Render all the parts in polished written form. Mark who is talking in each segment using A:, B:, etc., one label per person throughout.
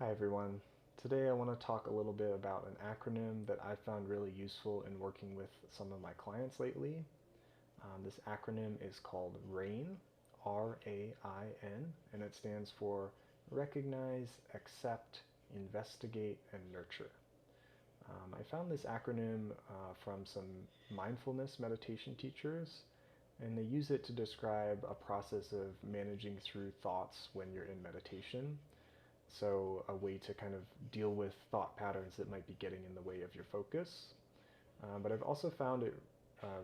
A: Hi everyone. Today I want to talk a little bit about an acronym that I found really useful in working with some of my clients lately. This acronym is called RAIN, R-A-I-N, and it stands for Recognize, Accept, Investigate, and Nurture. I found this acronym from some mindfulness meditation teachers, and they use it to describe a process of managing through thoughts when you're in meditation. So a way to kind of deal with thought patterns that might be getting in the way of your focus. But I've also found it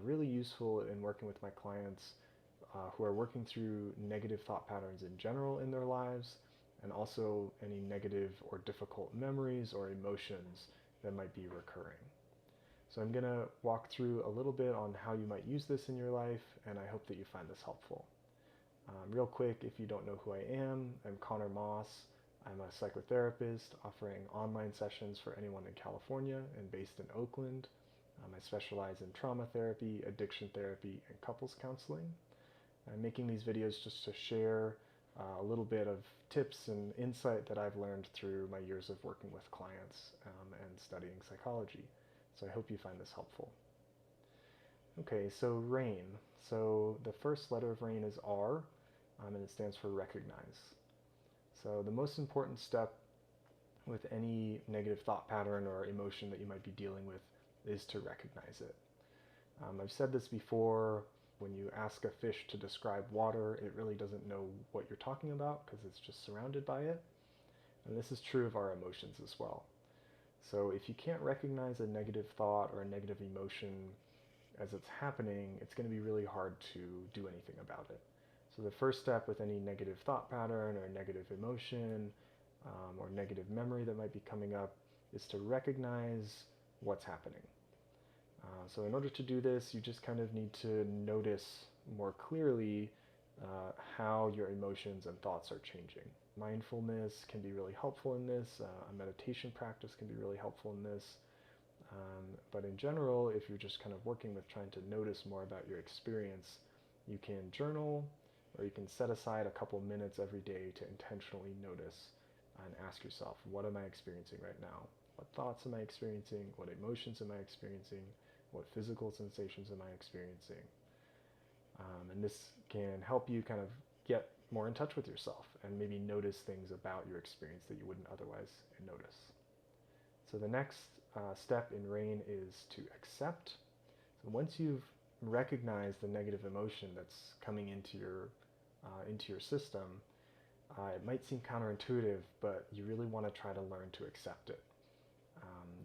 A: really useful in working with my clients who are working through negative thought patterns in general in their lives, and also any negative or difficult memories or emotions that might be recurring. So I'm going to walk through a little bit on how you might use this in your life, and I hope that you find this helpful. Real quick, if you don't know who I am, I'm Connor Moss. I'm a psychotherapist offering online sessions for anyone in California and based in Oakland. I specialize in trauma therapy, addiction therapy, and couples counseling. I'm making these videos just to share a little bit of tips and insight that I've learned through my years of working with clients and studying psychology. So I hope you find this helpful. Okay, so RAIN. So the first letter of RAIN is R, and it stands for recognize. So the most important step with any negative thought pattern or emotion that you might be dealing with is to recognize it. I've said this before, when you ask a fish to describe water, it really doesn't know what you're talking about because it's just surrounded by it. And this is true of our emotions as well. So if you can't recognize a negative thought or a negative emotion as it's happening, it's going to be really hard to do anything about it. So the first step with any negative thought pattern or negative emotion or negative memory that might be coming up is to recognize what's happening. So in order to do this, you just kind of need to notice more clearly how your emotions and thoughts are changing. Mindfulness can be really helpful in this. A meditation practice can be really helpful in this. But in general, if you're just kind of working with trying to notice more about your experience, you can journal, or you can set aside a couple minutes every day to intentionally notice and ask yourself, what am I experiencing right now? What thoughts am I experiencing? What emotions am I experiencing? What physical sensations am I experiencing? And this can help you kind of get more in touch with yourself and maybe notice things about your experience that you wouldn't otherwise notice. So the next step in RAIN is to accept. So once you've recognized the negative emotion that's coming into your system, it might seem counterintuitive, but you really want to try to learn to accept it.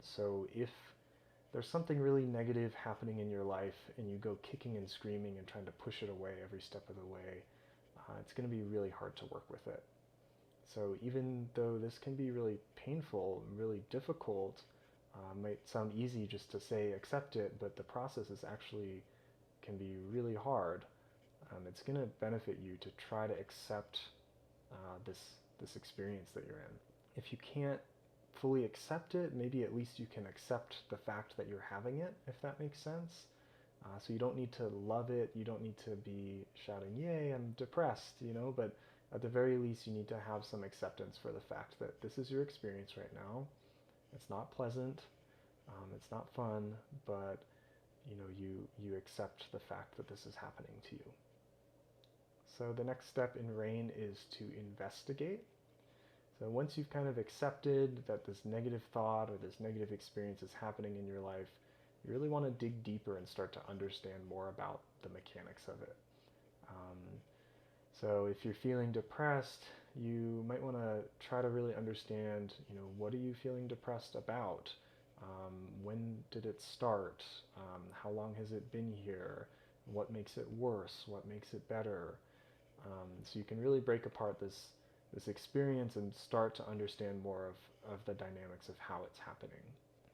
A: So if there's something really negative happening in your life and you go kicking and screaming and trying to push it away every step of the way, it's going to be really hard to work with it. So even though this can be really painful, really difficult, might sound easy just to say accept it, but the process is actually can be really hard. It's going to benefit you to try to accept this experience that you're in. If you can't fully accept it, maybe at least you can accept the fact that you're having it, if that makes sense. So you don't need to love it, you don't need to be shouting, yay, I'm depressed, but at the very least you need to have some acceptance for the fact that this is your experience right now. It's not pleasant, it's not fun, but you accept the fact that this is happening to you. So the next step in RAIN is to investigate. So once you've kind of accepted that this negative thought or this negative experience is happening in your life, you really want to dig deeper and start to understand more about the mechanics of it. So if you're feeling depressed, you might want to try to really understand, what are you feeling depressed about? When did it start? How long has it been here? What makes it worse? What makes it better? So you can really break apart this experience and start to understand more of the dynamics of how it's happening.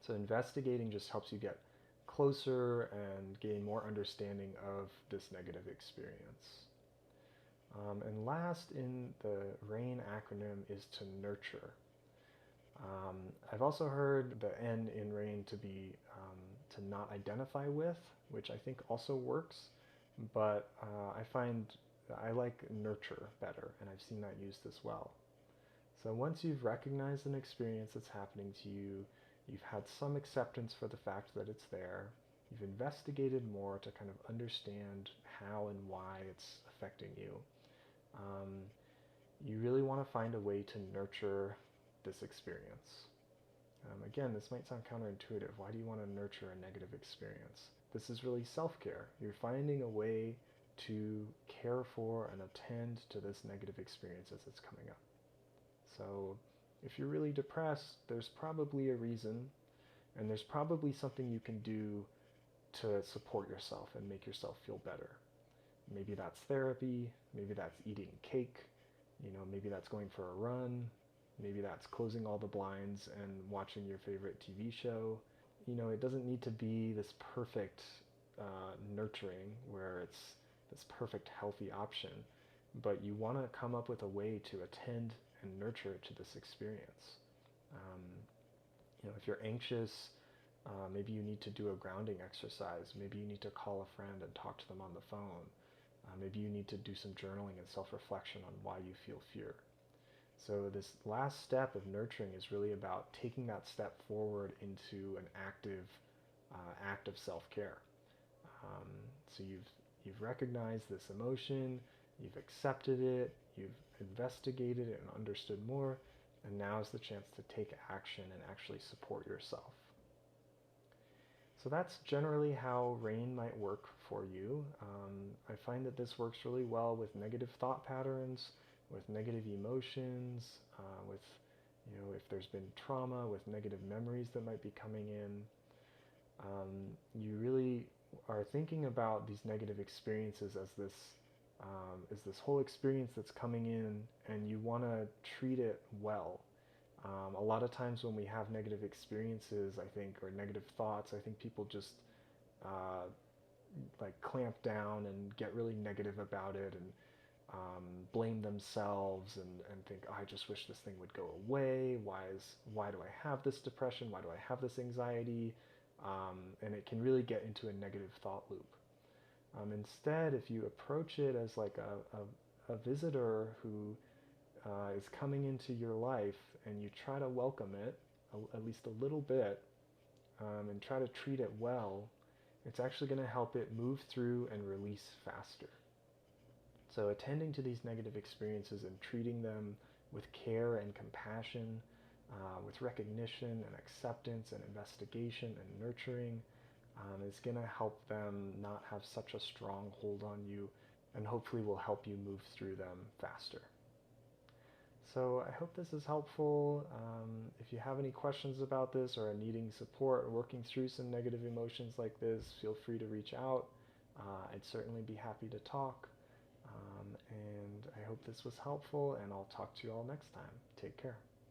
A: So investigating just helps you get closer and gain more understanding of this negative experience. And last in the RAIN acronym is to nurture. I've also heard the N in RAIN to be to not identify with, which I think also works, but I find I like nurture better, and I've seen that used as well. So once you've recognized an experience that's happening to you, you've had some acceptance for the fact that it's there, you've investigated more to kind of understand how and why it's affecting you. Um, you really want to find a way to nurture this experience. Again, this might sound counterintuitive. Why do you want to nurture a negative experience? This is really self-care. You're finding a way to care for and attend to this negative experience as it's coming up. So if you're really depressed, there's probably a reason, and there's probably something you can do to support yourself and make yourself feel better. Maybe that's therapy, maybe that's eating cake, maybe that's going for a run, maybe that's closing all the blinds and watching your favorite TV show. It doesn't need to be this perfect nurturing where it's this perfect healthy option, but you want to come up with a way to attend and nurture to this experience. Um, if you're anxious, maybe you need to do a grounding exercise. Maybe you need to call a friend and talk to them on the phone. Maybe you need to do some journaling and self-reflection on why you feel fear. So this last step of nurturing is really about taking that step forward into an active act of self-care. Um, so you've recognized this emotion, you've accepted it, you've investigated it and understood more, and now is the chance to take action and actually support yourself. So that's generally how RAIN might work for you. I find that this works really well with negative thought patterns, with negative emotions, with if there's been trauma, with negative memories that might be coming in. You really are thinking about these negative experiences as this whole experience that's coming in, and you want to treat it well. A lot of times when we have negative experiences, I think, or negative thoughts, I think people just uh, like clamp down and get really negative about it and blame themselves and think, oh, I just wish this thing would go away. Why do I have this depression? Why do I have this anxiety? And it can really get into a negative thought loop. Instead, if you approach it as like a visitor who is coming into your life, and you try to welcome it at least a little bit, and try to treat it well, it's actually going to help it move through and release faster. So attending to these negative experiences and treating them with care and compassion, with recognition and acceptance and investigation and nurturing, is going to help them not have such a strong hold on you, and hopefully will help you move through them faster. So I hope this is helpful. If you have any questions about this or are needing support working through some negative emotions like this, feel free to reach out. I'd certainly be happy to talk. And I hope this was helpful, and I'll talk to you all next time. Take care.